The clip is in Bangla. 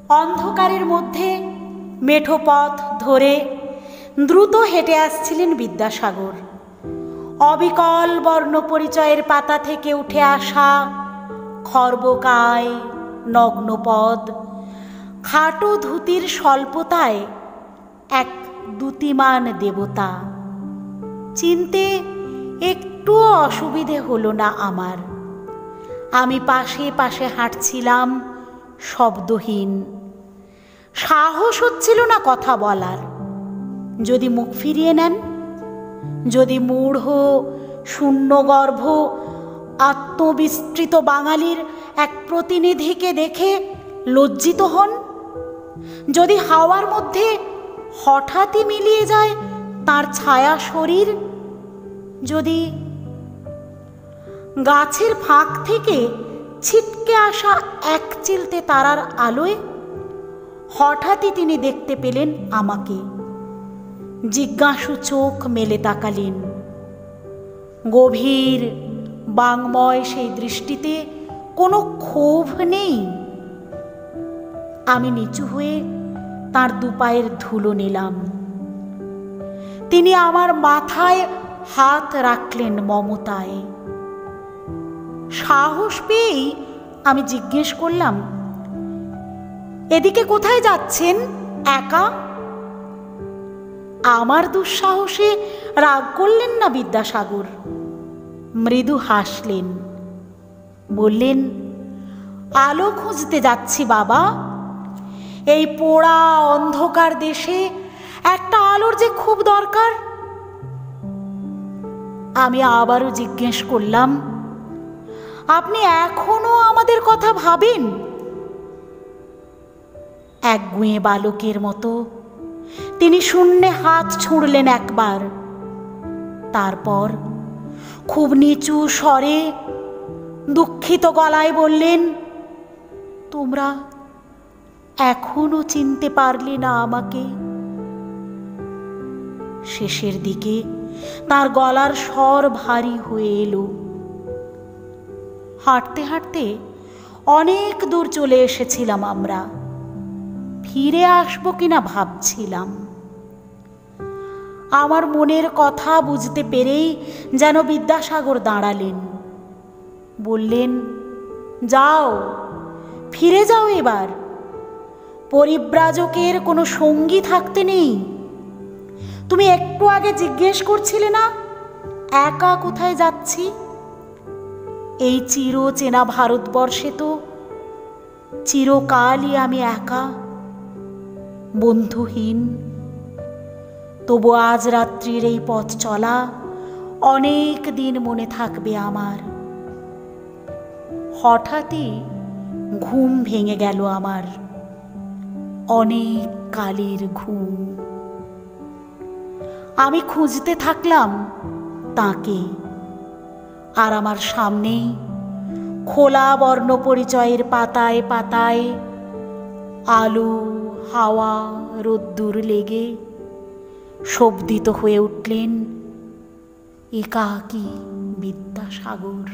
অন্ধকারের মধ্যে মেঠো পথ ধরে দ্রুত হেঁটে আসছিলেন বিদ্যাসাগর। অবিকল বর্ণপরিচয়ের পাতা থেকে উঠে আসা খর্বকায় নগ্নপদ, খাটো ধুতির স্বল্পতায় এক দ্যুতিমান দেবতা। চিনতে একটুও অসুবিধে হলো না আমার। আমি পাশে পাশে হাঁটছিলাম শব্দহীন। সাহস হচ্ছিল না কথা বলার। যদি মুখ ফিরিয়ে নেন, যদি মূঢ় শূন্যগর্ভ আত্মবিস্তৃত বাঙালির এক প্রতিনিধিকে দেখে লজ্জিত হন, যদি হাওয়ার মধ্যে হঠাৎই মিলিয়ে যায় তার ছায়া শরীর, যদি গাছের ফাঁক থেকে ছিটকে আসা এক চিলতে তারার আলোয় হঠাৎই তিনি দেখতে পেলেন আমাকে। জিজ্ঞাসু চোখ মেলে তাকালেন। গভীর বাংময় সেই দৃষ্টিতে কোনো ক্ষোভ নেই। আমি নিচু হয়ে তার দুপায়ের ধুলো নিলাম। তিনি আমার মাথায় হাত রাখলেন মমতায়। সাহস পেয়েই আমি জিজ্ঞেস করলাম, এদিকে কোথায় যাচ্ছেন একা? আমার দুঃসাহসে রাগ করলেন না বিদ্যাসাগর। মৃদু হাসলেন, বললেন, আলো খুঁজতে যাচ্ছি বাবা। এই পোড়া অন্ধকার দেশে একটা আলোর যে খুব দরকার। আমি আবারও জিজ্ঞেস করলাম, আপনি এখনো আমাদের কথা ভাবেন? একগুঁয়ে বালকের মতো তিনি শূন্যে হাত ছুঁড়লেন একবার। তারপর খুব নিচু স্বরে দুঃখিত গলায় বললেন, তোমরা এখনো চিনতে পারলে না আমাকে? শেষের দিকে তার গলার স্বর ভারী হয়ে এলো। হাঁটতে হাঁটতে অনেক দূর চলে এসেছিলাম আমরা। ফিরে আসবো কিনা ভাবছিলাম। আমার মনের কথা বুঝতে পেরেই যেন বিদ্যাসাগর দাঁড়ালেন। বললেন, যাও, ফিরে যাও এবার। পরিব্রাজকের কোনো সঙ্গী থাকতে নেই। তুমি একটু আগে জিজ্ঞেস করছিলে না একা কোথায় যাচ্ছি? এই চিরচেনা ভারতবর্ষে তো চিরকালই আমি একা, বন্ধুহীন। তবু আজ রাত্রির এই পথ চলা অনেক দিন মনে থাকবে আমার। হঠাৎই ঘুম ভেঙে গেল আমার, অনেক কালের ঘুম। আমি খুঁজতে থাকলাম তাকে। আর আমার সামনেই খোলা বর্ণপরিচয়ের পাতায় পাতায় আলো, হাওয়া, রোদ্দুর লেগে শোভিত হয়ে উঠলেন একাকী বিদ্যাসাগর।